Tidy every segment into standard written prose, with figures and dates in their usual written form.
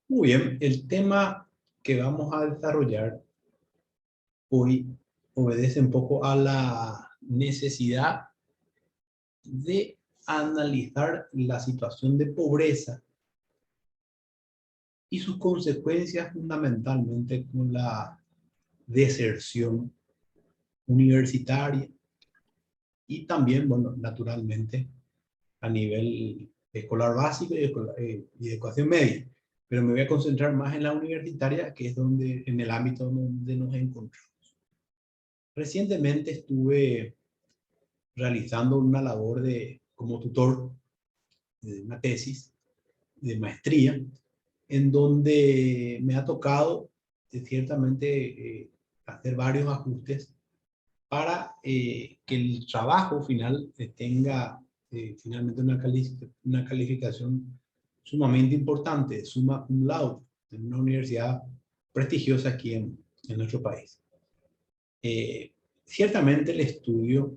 Muy bien, el tema que vamos a desarrollar hoy obedece un poco a la necesidad de analizar la situación de pobreza y sus consecuencias fundamentalmente con la deserción universitaria y también, bueno, naturalmente a nivel escolar básico y educación media. Pero me voy a concentrar más en la universitaria, que es donde, en el ámbito donde nos encontramos. Recientemente estuve realizando una labor como tutor de una tesis de maestría, en donde me ha tocado ciertamente hacer varios ajustes para que el trabajo final tenga finalmente una calificación sumamente importante, summa cum laude, en una universidad prestigiosa aquí en nuestro país. Eh, Ciertamente el estudio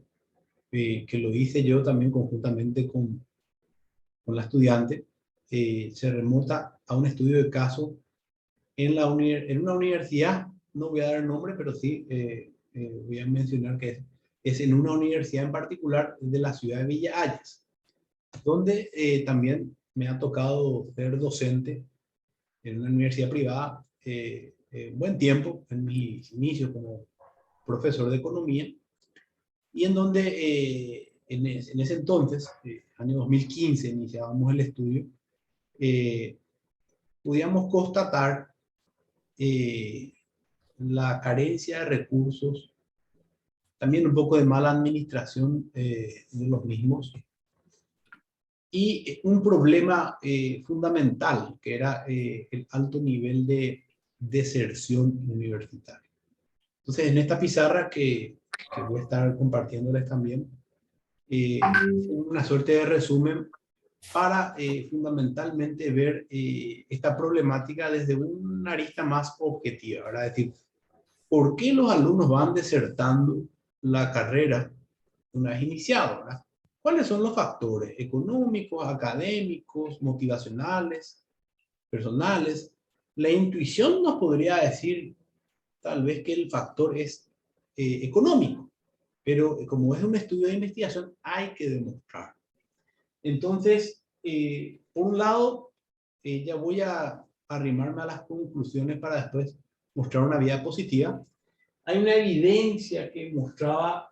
que lo hice yo también conjuntamente con la estudiante, se remota a un estudio de caso en una universidad, no voy a dar el nombre, pero sí voy a mencionar que es en una universidad en particular de la ciudad de Villa Hayas, donde también me ha tocado ser docente en una universidad privada buen tiempo, en mis inicios como profesor de economía, y en donde en ese entonces, año 2015, iniciábamos el estudio, eh, podíamos constatar eh, la carencia de recursos, también un poco de mala administración de los mismos, y un problema fundamental, que era el alto nivel de deserción universitaria. Entonces, en esta pizarra que voy a estar compartiéndoles también, una suerte de resumen para fundamentalmente ver esta problemática desde una arista más objetiva, ¿verdad? Es decir, ¿por qué los alumnos van desertando la carrera una vez iniciado, ¿verdad? ¿Cuáles son los factores económicos, académicos, motivacionales, personales? La intuición nos podría decir tal vez que el factor es económico, pero como es un estudio de investigación hay que demostrar. Entonces, por un lado, ya voy a arrimarme a las conclusiones para después mostrar una vía positiva. Hay una evidencia que mostraba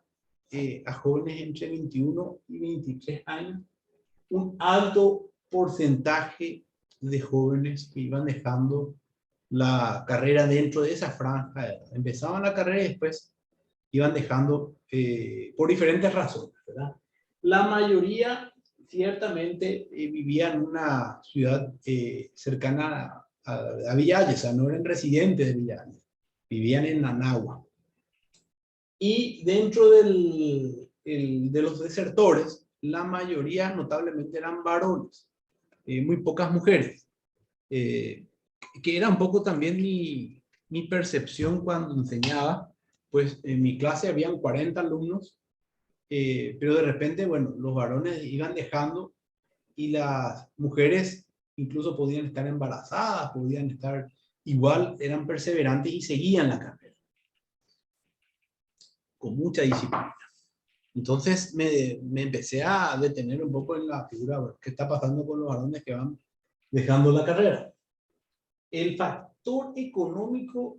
a jóvenes entre 21 y 23 años un alto porcentaje de jóvenes que iban dejando la carrera dentro de esa franja de edad. Empezaban la carrera y después iban dejando por diferentes razones, ¿verdad? La mayoría ciertamente vivía en una ciudad cercana a Villa Hayes, o sea, no eran residentes de Villa Hayes, vivían en Nanagua. Y dentro de los desertores, la mayoría notablemente eran varones, muy pocas mujeres, eh, que era un poco también mi percepción cuando enseñaba, pues en mi clase habían 40 alumnos, pero de repente, bueno, los varones iban dejando y las mujeres incluso podían estar embarazadas, podían estar igual, eran perseverantes y seguían la carrera con mucha disciplina. Entonces me empecé a detener un poco en la figura, bueno, ¿qué está pasando con los varones que van dejando la carrera? El factor económico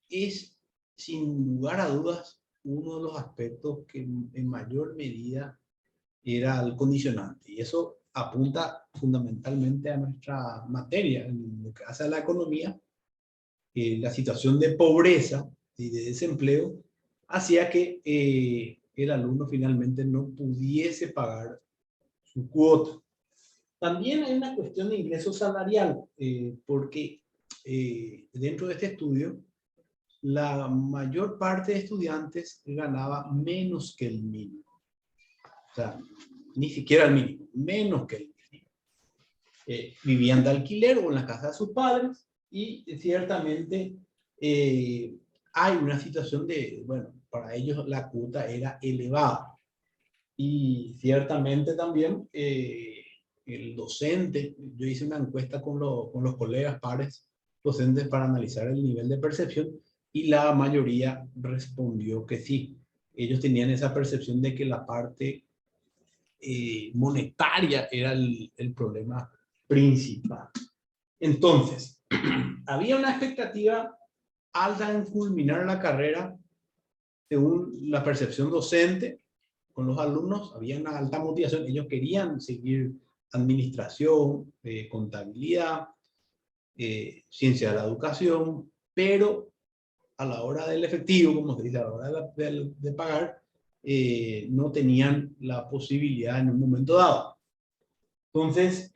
es, sin lugar a dudas, uno de los aspectos que en mayor medida era el condicionante. Y eso apunta fundamentalmente a nuestra materia, en lo que hace a la economía. La situación de pobreza y de desempleo hacía que el alumno finalmente no pudiese pagar su cuota. También hay una cuestión de ingreso salarial, porque dentro de este estudio, la mayor parte de estudiantes ganaba menos que el mínimo. O sea, ni siquiera el mínimo, menos que el mínimo. Vivían de alquiler o en la casa de sus padres y ciertamente hay una situación de, bueno, para ellos la cuota era elevada. Y ciertamente también el docente, yo hice una encuesta con los colegas pares docentes para analizar el nivel de percepción y la mayoría respondió que sí. Ellos tenían esa percepción de que la parte monetaria era el problema principal. Entonces, había una expectativa alta en culminar la carrera según la percepción docente con los alumnos. Había una alta motivación, ellos querían seguir administración, contabilidad, ciencia de la educación, pero a la hora del efectivo, como se dice, a la hora de pagar, no tenían la posibilidad en un momento dado. Entonces,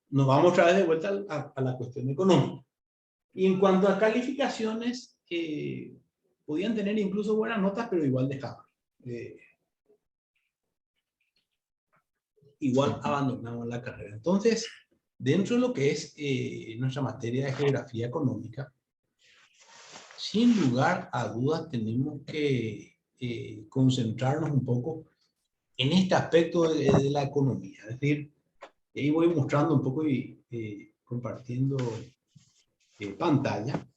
nos vamos otra vez de vuelta a la cuestión económica. Y en cuanto a calificaciones, podían tener incluso buenas notas, pero igual dejaban. Igual abandonaban la carrera. Entonces, dentro de lo que es nuestra materia de geografía económica, sin lugar a dudas tenemos que concentrarnos un poco en este aspecto de la economía. Es decir, ahí voy mostrando un poco y compartiendo pantalla.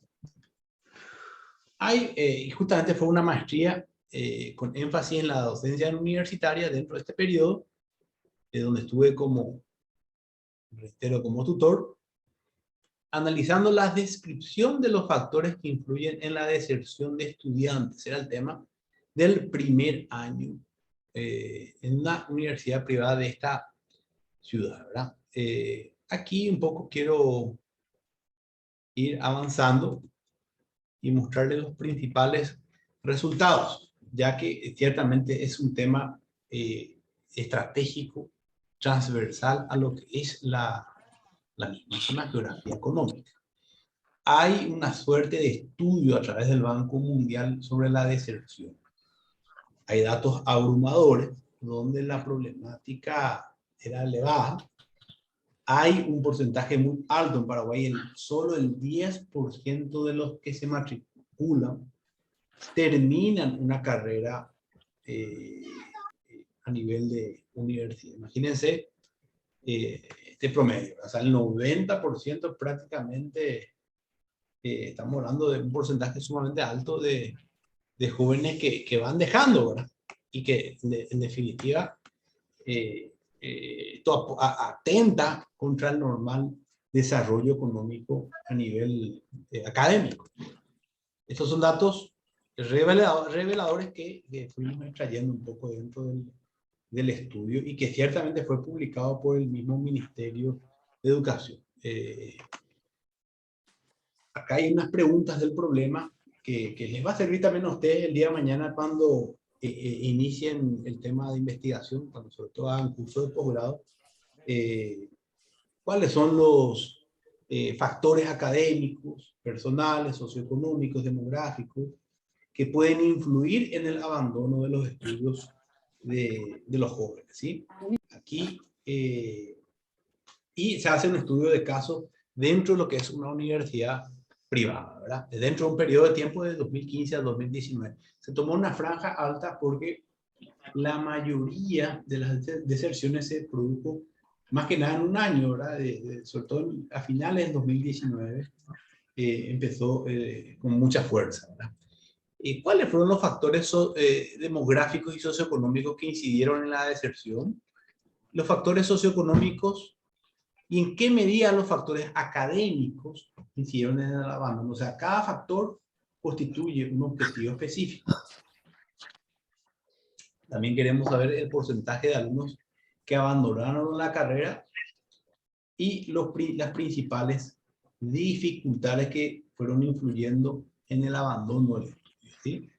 Y justamente fue una maestría con énfasis en la docencia universitaria dentro de este periodo, donde estuve reitero, como tutor, analizando la descripción de los factores que influyen en la deserción de estudiantes. Era el tema del primer año en una universidad privada de esta ciudad, ¿verdad? Aquí un poco quiero ir avanzando y mostrarles los principales resultados, ya que ciertamente es un tema estratégico, transversal a lo que es la misma geografía económica. Hay una suerte de estudio a través del Banco Mundial sobre la deserción. Hay datos abrumadores donde la problemática era elevada. Hay un porcentaje muy alto en Paraguay, solo el 10% de los que se matriculan terminan una carrera a nivel de universidad. Imagínense este promedio, o sea, el 90% prácticamente, estamos hablando de un porcentaje sumamente alto de jóvenes que van dejando, ¿verdad? Y que en definitiva esto atenta contra el normal desarrollo económico a nivel académico. Estos son datos reveladores que fuimos extrayendo un poco dentro del estudio y que ciertamente fue publicado por el mismo Ministerio de Educación. Acá hay unas preguntas del problema que les va a servir también a ustedes el día de mañana cuando inicien el tema de investigación, cuando sobre todo hagan curso de posgrado. ¿Cuáles son los factores académicos, personales, socioeconómicos, demográficos, que pueden influir en el abandono de los estudios de los jóvenes? ¿Sí? Aquí, y se hace un estudio de caso dentro de lo que es una universidad privada, ¿verdad? Dentro de un periodo de tiempo de 2015 a 2019. Se tomó una franja alta porque la mayoría de las deserciones se produjo más que nada en un año, ¿verdad? Sobre todo a finales de 2019 empezó con mucha fuerza, ¿verdad? ¿Cuáles fueron los factores demográficos y socioeconómicos que incidieron en la deserción? Los factores socioeconómicos y en qué medida los factores académicos incidieron en el abandono. O sea, cada factor constituye un objetivo específico. También queremos saber el porcentaje de alumnos que abandonaron la carrera y las principales dificultades que fueron influyendo en el abandono del estudio, ¿sí?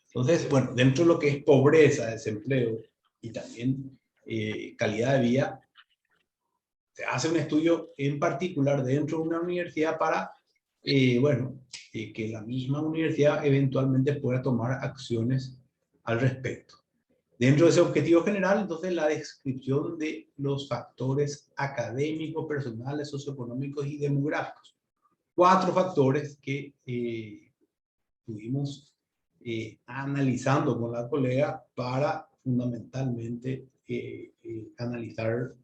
Entonces, bueno, dentro de lo que es pobreza, desempleo y también calidad de vida, se hace un estudio en particular dentro de una universidad para, que la misma universidad eventualmente pueda tomar acciones al respecto. Dentro de ese objetivo general, entonces, la descripción de los factores académicos, personales, socioeconómicos y demográficos. 4 factores que estuvimos analizando con la colega para fundamentalmente analizar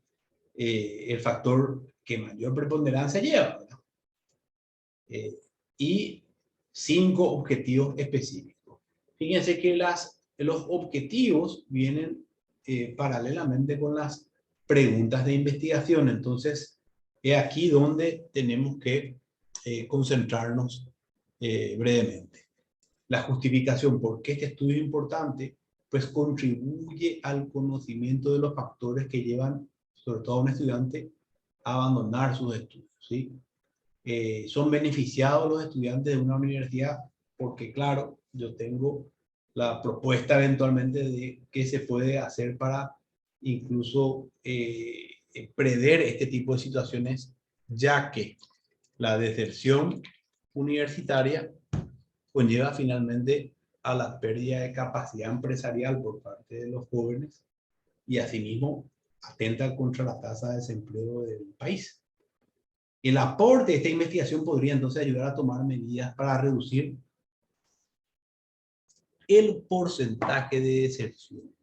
el factor que mayor preponderancia lleva, ¿verdad? Y 5 objetivos específicos. Fíjense que los objetivos vienen paralelamente con las preguntas de investigación. Entonces, es aquí donde tenemos que concentrarnos brevemente. La justificación, ¿por qué este estudio es importante? Pues contribuye al conocimiento de los factores que llevan, sobre todo a un estudiante, a abandonar sus estudios, ¿sí? Son beneficiados los estudiantes de una universidad porque, claro, yo tengo la propuesta eventualmente de qué se puede hacer para incluso prever este tipo de situaciones, ya que la deserción universitaria conlleva finalmente a la pérdida de capacidad empresarial por parte de los jóvenes y asimismo atenta contra la tasa de desempleo del país. El aporte de esta investigación podría entonces ayudar a tomar medidas para reducir el porcentaje de deserción.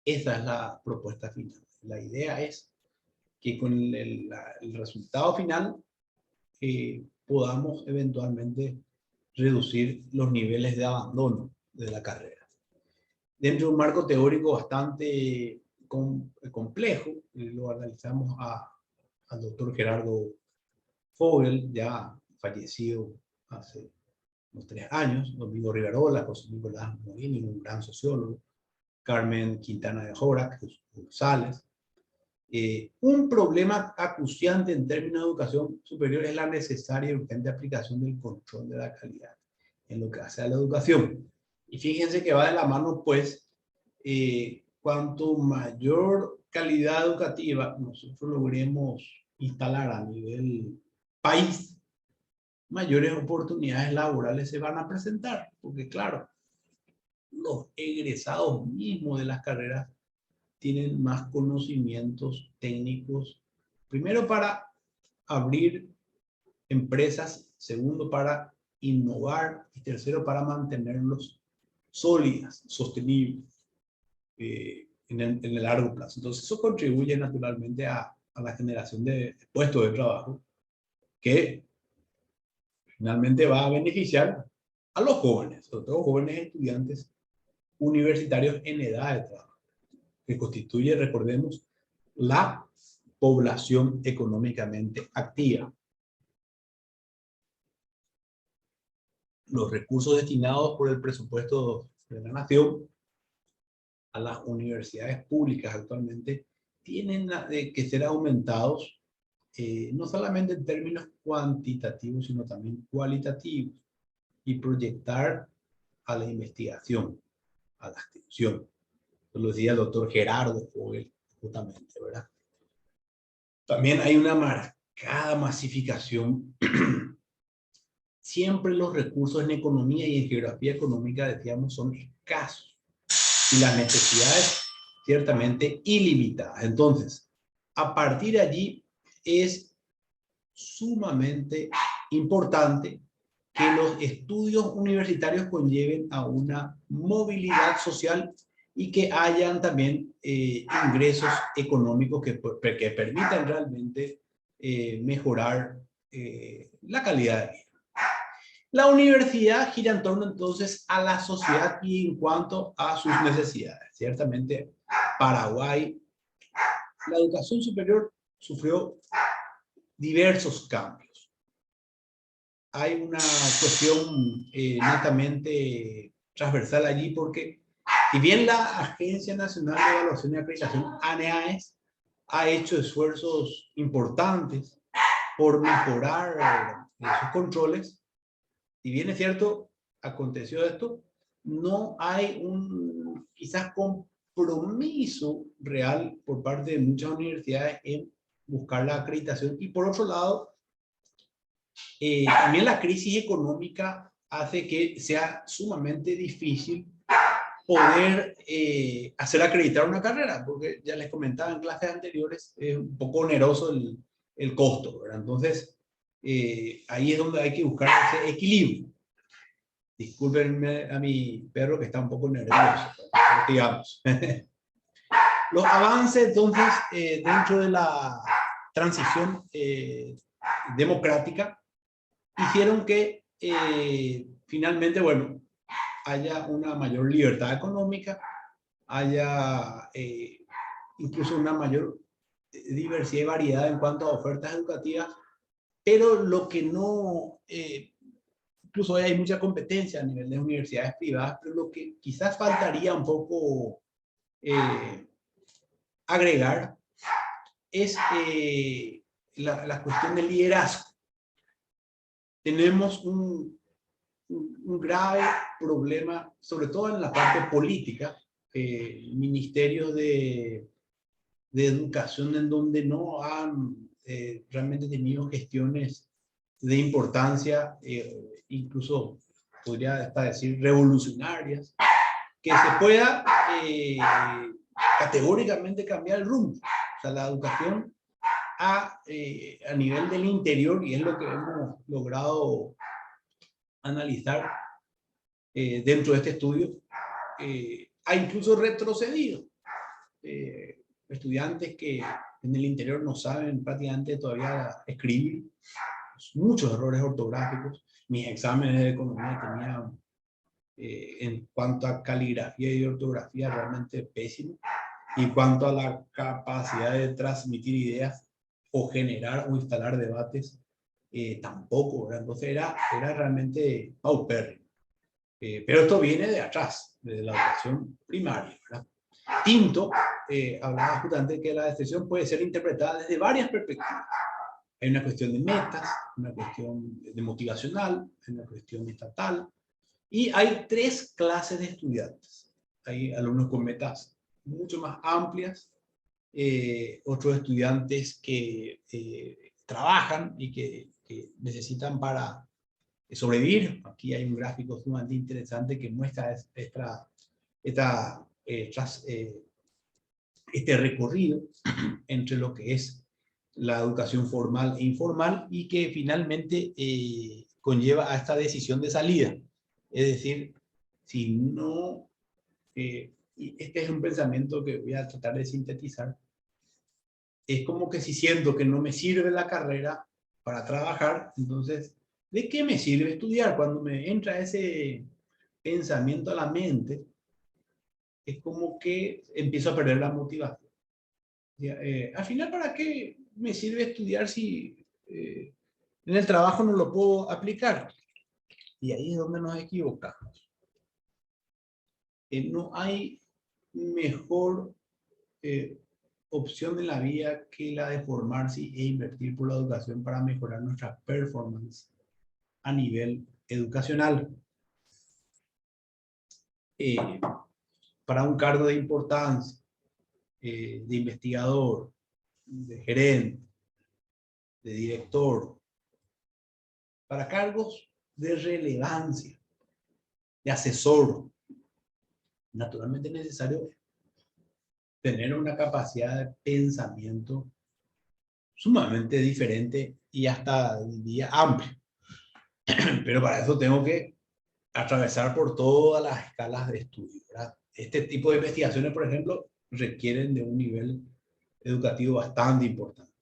Esa es la propuesta final. La idea es que con el resultado final podamos eventualmente reducir los niveles de abandono de la carrera. Dentro de un marco teórico bastante complejo, lo analizamos al doctor Gerardo Fogel, ya fallecido hace unos 3 años, Domingo Rivarola, José Nicolás Morini, un gran sociólogo, Carmen Quintana de Jorac, González. Un problema acuciante en términos de educación superior es la necesaria y urgente aplicación del control de la calidad en lo que hace a la educación. Y fíjense que va de la mano, pues, cuanto mayor calidad educativa nosotros logremos instalar a nivel país, mayores oportunidades laborales se van a presentar, porque claro, los egresados mismos de las carreras tienen más conocimientos técnicos, primero para abrir empresas, segundo para innovar y tercero para mantenerlos sólidas, sostenibles en el largo plazo. Entonces eso contribuye naturalmente a la generación de puestos de trabajo que finalmente va a beneficiar a los jóvenes, sobre todo jóvenes estudiantes universitarios en edad de trabajo, que constituye, recordemos, la población económicamente activa. Los recursos destinados por el presupuesto de la nación a las universidades públicas actualmente tienen que ser aumentados, no solamente en términos cuantitativos, sino también cualitativos, y proyectar a la investigación, a la extensión. Lo decía el doctor Gerardo Fogel, justamente, ¿verdad? También hay una marcada masificación. Siempre los recursos en economía y en geografía económica, decíamos, son escasos y las necesidades ciertamente ilimitadas. Entonces, a partir de allí es sumamente importante que los estudios universitarios conlleven a una movilidad social y que hayan también ingresos económicos que permitan realmente mejorar la calidad de vida. La universidad gira en torno entonces a la sociedad y en cuanto a sus necesidades. Ciertamente, Paraguay, la educación superior sufrió diversos cambios. Hay una cuestión netamente transversal allí porque, si bien la Agencia Nacional de Evaluación y Acreditación, ANEAES, ha hecho esfuerzos importantes por mejorar sus controles, si bien es cierto, aconteció esto, no hay un quizás compromiso real por parte de muchas universidades en buscar la acreditación. Y por otro lado, también la crisis económica hace que sea sumamente difícil poder hacer acreditar una carrera, porque ya les comentaba en clases anteriores, es un poco oneroso el costo, ¿verdad? Entonces, ahí es donde hay que buscar ese equilibrio. Discúlpenme a mi perro que está un poco nervioso, digamos. Los avances, entonces, dentro de la transición democrática, hicieron que finalmente, bueno, haya una mayor libertad económica, haya incluso una mayor diversidad y variedad en cuanto a ofertas educativas, pero lo que no, incluso hoy hay mucha competencia a nivel de universidades privadas, pero lo que quizás faltaría un poco agregar es la cuestión del liderazgo. Tenemos un grave problema, sobre todo en la parte política, ministerios de educación en donde no han realmente tenido gestiones de importancia, incluso podría hasta decir revolucionarias, que se pueda categóricamente cambiar el rumbo. O sea, la educación a nivel del interior, y es lo que hemos logrado analizar dentro de este estudio, ha incluso retrocedido. Estudiantes que en el interior no saben prácticamente todavía escribir, muchos errores ortográficos. Mis exámenes de economía tenían, en cuanto a caligrafía y ortografía, realmente pésimo. Y en cuanto a la capacidad de transmitir ideas o generar o instalar debates, tampoco, ¿verdad? Entonces era realmente paupérrimo. Pero esto viene de atrás, desde la educación primaria, ¿verdad? Tinto hablaba justamente que la decepción puede ser interpretada desde varias perspectivas. Hay una cuestión de metas, una cuestión de motivacional, una cuestión estatal, y hay tres clases de estudiantes. Hay alumnos con metas mucho más amplias, otros estudiantes que trabajan y que necesitan para sobrevivir. Aquí hay un gráfico sumamente interesante que muestra este recorrido entre lo que es la educación formal e informal y que finalmente conlleva a esta decisión de salida. Es decir, si no, y este es un pensamiento que voy a tratar de sintetizar, es como que si siento que no me sirve la carrera para trabajar, entonces, ¿de qué me sirve estudiar? Cuando me entra ese pensamiento a la mente, es como que empiezo a perder la motivación. Al final, ¿para qué me sirve estudiar si en el trabajo no lo puedo aplicar? Y ahí es donde nos equivocamos. No hay mejor opción en la vida que la de formarse e invertir por la educación para mejorar nuestra performance a nivel educacional. Para un cargo de importancia, de investigador, de gerente, de director, para cargos de relevancia, de asesor, naturalmente es necesario tener una capacidad de pensamiento sumamente diferente y hasta, diría, amplia. Pero para eso tengo que atravesar por todas las escalas de estudio, ¿verdad? Este tipo de investigaciones, por ejemplo, requieren de un nivel educativo bastante importante.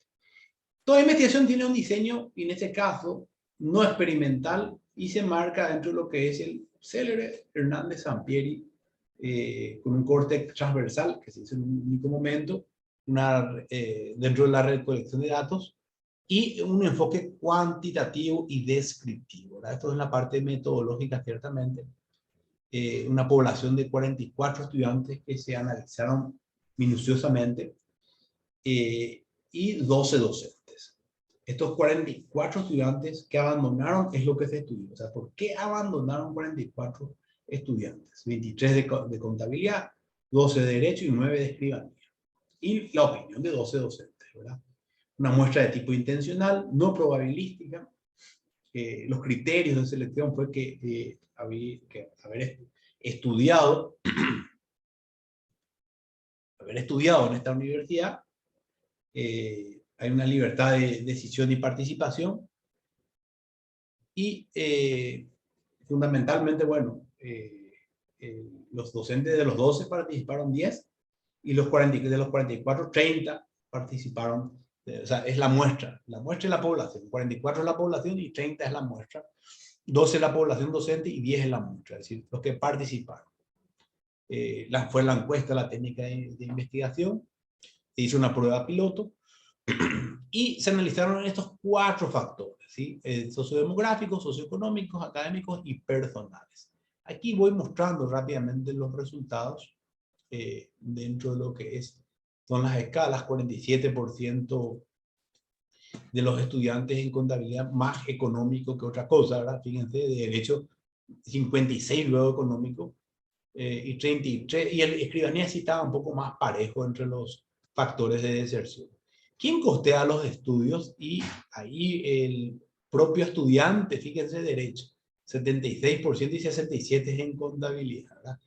Toda investigación tiene un diseño, y en este caso, no experimental, y se marca dentro de lo que es el célebre Hernández Sampieri, con un corte transversal, que se hizo en un único momento, dentro de la recolección de datos, y un enfoque cuantitativo y descriptivo, ¿verdad? Esto es la parte metodológica, ciertamente. Una población de 44 estudiantes que se analizaron minuciosamente, y 12 docentes. Estos 44 estudiantes que abandonaron es lo que se estudió. O sea, ¿por qué abandonaron 44 estudiantes? 23 de contabilidad, 12 de derecho y 9 de escribanía. Y la opinión de 12 docentes, ¿verdad? Una muestra de tipo intencional, no probabilística. Los criterios de selección fue que había que haber estudiado en esta universidad. Hay una libertad de decisión y participación, y fundamentalmente, bueno, los docentes de los 12 participaron 10, y de los 44, 30 participaron, o sea, es la muestra es la población, 44 es la población y 30 es la muestra, 12 es la población docente y 10 es la muestra, es decir, los que participaron. Fue la encuesta, la técnica de investigación, se hizo una prueba piloto y se analizaron estos 4 factores, ¿sí? Sociodemográficos, socioeconómicos, académicos y personales. Aquí voy mostrando rápidamente los resultados dentro de lo que son las escalas. 47% de los estudiantes en contabilidad más económico que otra cosa, ¿verdad? Fíjense, de derecho 56 luego económico, y 33, y el escribanía sí estaba un poco más parejo entre los factores de deserción. ¿Quién costea los estudios? Y ahí el propio estudiante, fíjense, derecho, 76% y 67% en contabilidad, ¿verdad?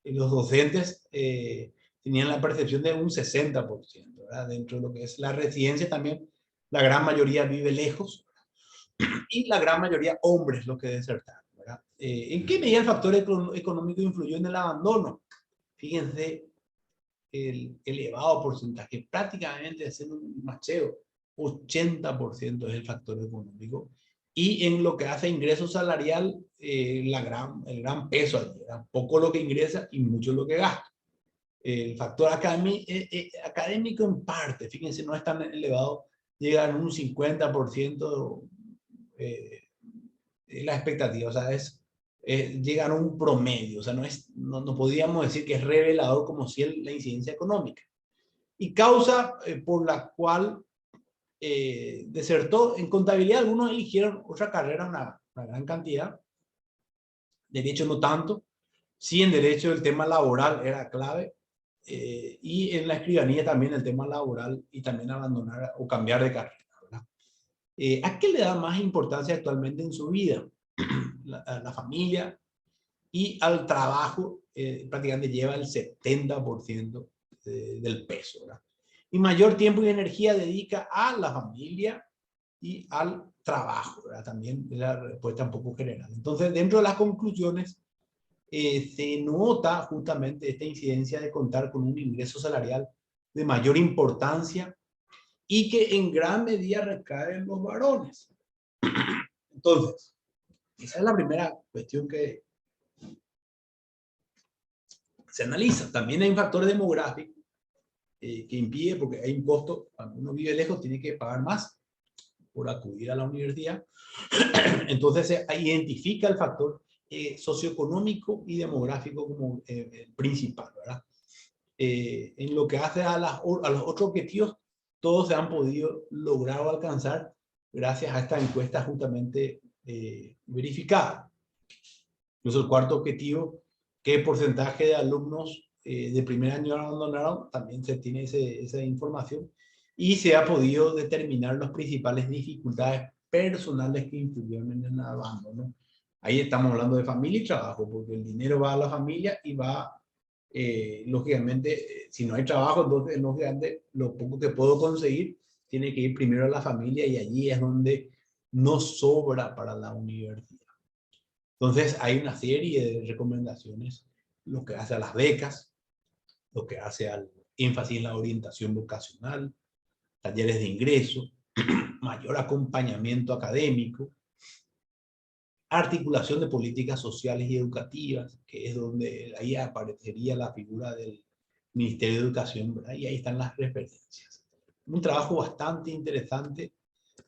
Y los docentes tenían la percepción de un 60%, ¿verdad? Dentro de lo que es la residencia también, la gran mayoría vive lejos y la gran mayoría hombres los que desertaron, ¿verdad? ¿En qué medida el factor económico influyó en el abandono? Fíjense el elevado porcentaje, prácticamente haciendo un macheo, 80% es el factor económico. Y en lo que hace ingreso salarial, el gran peso allí, ¿verdad? Poco lo que ingresa y mucho lo que gasta. El factor académico en parte, fíjense, no es tan elevado, llega a un 50% la expectativa, o sea, llegan a un promedio, o sea, no podríamos decir que es revelador como si la incidencia económica. Y causa por la cual desertó en contabilidad, algunos eligieron otra carrera, una gran cantidad, derecho no tanto, sí en derecho el tema laboral era clave, y en la escribanía también el tema laboral y también abandonar o cambiar de carrera, ¿verdad? ¿A qué le da más importancia actualmente en su vida? A la familia y al trabajo, prácticamente lleva el 70% del peso, ¿verdad? Y mayor tiempo y energía dedica a la familia y al trabajo, ¿verdad? También es la respuesta un poco general. Entonces, dentro de las conclusiones, se nota justamente esta incidencia de contar con un ingreso salarial de mayor importancia y que en gran medida recae en los varones. Entonces, esa es la primera cuestión que se analiza. También hay un factor demográfico que impide, porque hay un costo, cuando uno vive lejos tiene que pagar más por acudir a la universidad. Entonces se identifica el factor socioeconómico y demográfico como principal, ¿verdad? En lo que hace a los otros objetivos, todos se han podido lograr o alcanzar gracias a esta encuesta justamente verificada. Incluso el cuarto objetivo, qué porcentaje de alumnos de primer año abandonaron, también se tiene esa información y se ha podido determinar las principales dificultades personales que influyeron en el abandono. Ahí estamos hablando de familia y trabajo, porque el dinero va a la familia y va, lógicamente, si no hay trabajo, entonces, lógicamente, lo poco que puedo conseguir tiene que ir primero a la familia y allí es donde no sobra para la universidad. Entonces, hay una serie de recomendaciones, lo que hace a las becas, lo que hace al énfasis en la orientación vocacional, talleres de ingreso, mayor acompañamiento académico, articulación de políticas sociales y educativas, que es donde ahí aparecería la figura del Ministerio de Educación, ¿verdad? Y ahí están las referencias. Un trabajo bastante interesante,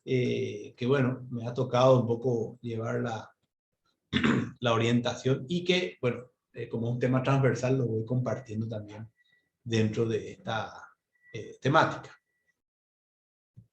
que bueno, me ha tocado un poco llevar la orientación y que, bueno, como un tema transversal lo voy compartiendo también dentro de esta temática.